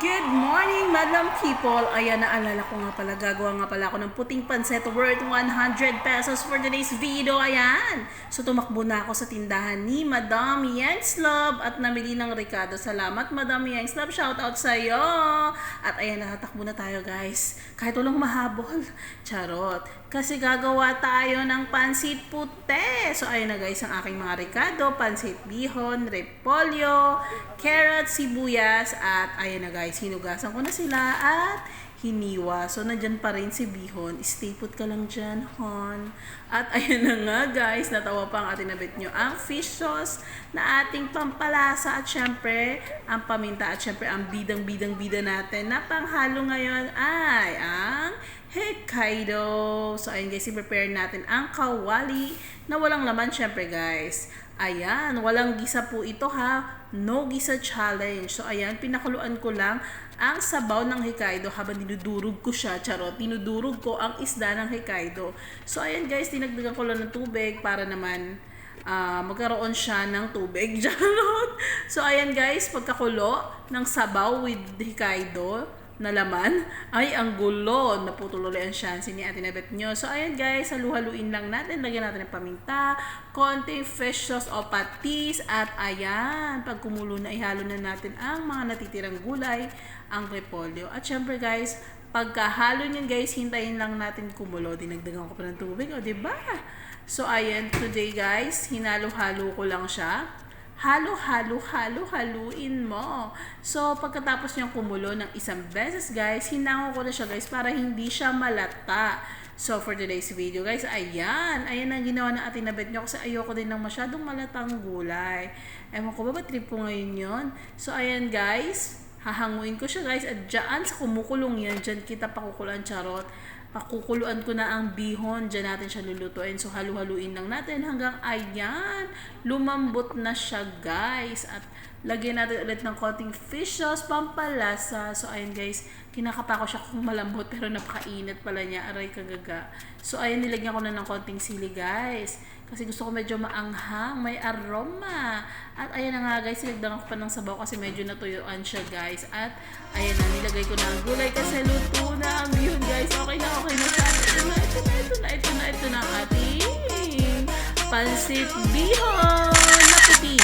Good morning, madam people! Ayan, naalala ko nga pala, gagawa nga pala ako ng puting panset worth 100 pesos for today's video. Ayan! So, tumakbo na ako sa tindahan ni Madam Yangslub at namili ng Ricardo. Salamat, Madam Yangslub. Shout out sa'yo! At ayan, natatakbo na tayo, guys. Kahit walang mahabol. Charot. Kasi gagawa tayo ng pansit puti. So, ayun na guys, ang aking mga Ricardo, pansit bihon, repolyo, carrot, sibuyas, at ayun na guys, hinugasan ko na sila at hiniwa. So, nandyan pa rin si bihon. Stay put ka lang dyan, hon. At ayun na nga guys, natawa pa ang ating nabit nyo. Ang fish sauce na ating pampalasa at syempre, ang paminta at syempre, ang bidang-bida natin na panghalo ngayon ay ang Hokkaido. So, ayun guys, i-prepare natin ang kawali na walang laman syempre guys. Ayan, walang gisa po ito ha. No gisa challenge. So, ayan, pinakuluan ko lang ang sabaw ng Hokkaido habang dinudurog ko siya. Charot, dinudurog ko ang isda ng Hokkaido. So, ayan guys, dinagdagan ko lang ng tubig para naman magkaroon siya ng tubig. Charot. So, ayan guys, pagkakulo ng sabaw with Hokkaido na laman, ay ang gulo, naputuloy ang shansi ni Ate Nabet nyo. So, ayan guys, halu-haluin lang natin. Lagyan natin ng paminta, konting fish sauce o patis, at ayan, pag kumulo na, ihalo na natin ang mga natitirang gulay, ang repolyo. At syempre guys, pagkahalo nyo guys, hintayin lang natin kumulo. Dinagdagan ko pa ng tubig, o diba? So, ayan, today guys, hinalo-halo ko lang siya. Haluin mo. So, pagkatapos niyang kumulo ng isang beses, guys, hinango ko na siya, guys, para hindi siya malata. So, for today's video, guys, ayan ang ginawa ng ating nabet niyo kasi ayoko din ng masyadong malatang gulay. Ewan ko ba trip ko ngayon yun? So, ayan, guys, hahanguin ko siya, guys, at dyan sa kumukulong yan, dyan kita pakukulan, charot. Pakukuluan ko na ang bihon. Diyan natin siya lulutuin. So, halu-haluin lang natin hanggang ayan. Lumambot na siya, guys. At lagyan natin ulit ng konting fish sauce, pampalasa. So, ayan, guys. Kinakapa ko siya kung malambot pero napakainit pala niya. Aray kagaga. So, ayan, nilagyan ko na ng konting sili, guys. Kasi gusto ko medyo maanghang, may aroma. At ayan na nga guys, sinagdagan ko pa ng sabaw kasi medyo natuyuan siya guys. At ayan na, nilagay ko na ang gulay kasi luto na ang bihon guys. Okay na siya. Ito na ang ating pansit bihon na puti.